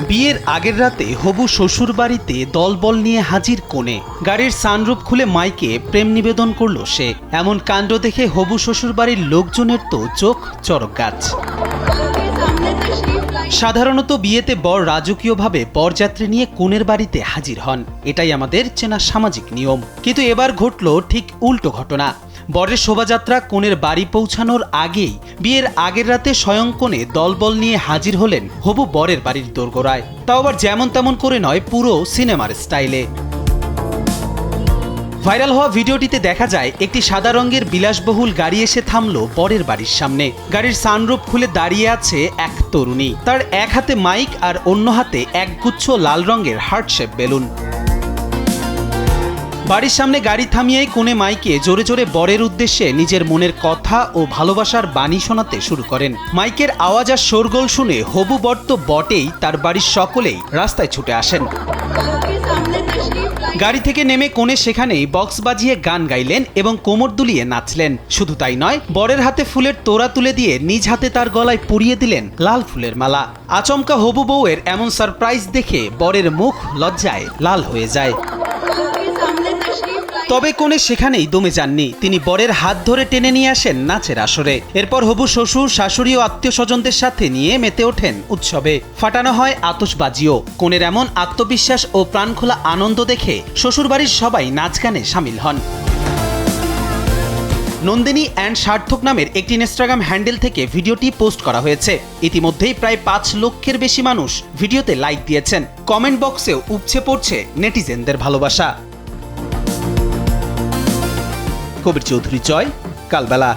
বিয়ের আগের রাতে হবু শ্বশুর বাড়িতে দলবল নিয়ে হাজির কনে। গাড়ির সানরুফ খুলে মাইকে প্রেম নিবেদন করলো সে। এমন কাণ্ড দেখে হবু শ্বশুর বাড়ির লোকজনের তো চোখ চড়ক গাছ। সাধারণত বিয়েতে বর রাজকীয়ভাবে বরযাত্রী নিয়ে কনের বাড়িতে হাজির হন, এটাই আমাদের চেনা সামাজিক নিয়ম। কিন্তু এবার ঘটল ঠিক উল্টো ঘটনা। বরের শোভাযাত্রা কনের বাড়ি পৌঁছানোর আগেই বিয়ের আগের রাতে স্বয়ং কনে দলবল নিয়ে হাজির হলেন হবু বরের বাড়ির দোরগোড়ায়। তাও আবার যেমন তেমন করে নয়, পুরো সিনেমার স্টাইলে। ভাইরাল হওয়া ভিডিওটিতে দেখা যায় একটি সাদা রঙের বিলাসবহুল গাড়ি এসে থামল বরের বাড়ির সামনে। গাড়ির সানরুফ খুলে দাঁড়িয়ে আছে এক তরুণী, তার এক হাতে মাইক আর অন্য হাতে একগুচ্ছ লাল রঙের হার্ট শেপ বেলুন। বাড়ির সামনে গাড়ি থামিয়েই কোণে মাইকে জোরে জোরে বরের উদ্দেশ্যে নিজের মনের কথা ও ভালোবাসার বাণী শোনাতে শুরু করেন। মাইকের আওয়াজ আর শোরগোল শুনে হবু বর তো বটেই, তার বাড়ির সকলেই রাস্তায় ছুটে আসেন। গাড়ি থেকে নেমে কোণে সেখানেই বক্স বাজিয়ে গান গাইলেন এবং কোমর দুলিয়ে নাচলেন। শুধু তাই নয়, বরের হাতে ফুলের তোড়া তুলে দিয়ে নিজ হাতে তার গলায় পরিয়ে দিলেন লাল ফুলের মালা। আচমকা হবু বউয়ের এমন সারপ্রাইজ দেখে বরের মুখ লজ্জায় লাল হয়ে যায়। তবে কোণে সেখানেই দমে যাননি, তিনি বরের হাত ধরে টেনে নিয়ে আসেন নাচের আসরে। এরপর হবু শ্বশুর, শাশুড়ি ও আত্মীয় স্বজনদের সাথে নিয়ে মেতে ওঠেন উৎসবে। ফাটানো হয় আতশবাজিও। কোণের এমন আত্মবিশ্বাস ও প্রাণখোলা আনন্দ দেখে শ্বশুরবাড়ির সবাই নাচ গানে সামিল হন। নন্দিনী অ্যান্ড সার্থক নামের একটি ইনস্টাগ্রাম হ্যান্ডেল থেকে ভিডিওটি পোস্ট করা হয়েছে। ইতিমধ্যেই প্রায় 5 লক্ষের বেশি মানুষ ভিডিওতে লাইক দিয়েছেন। কমেন্ট বক্সেও উপচে পড়ছে নেটিজেনদের ভালোবাসা। কবির চৌধুরী, জয়, কালবেলা।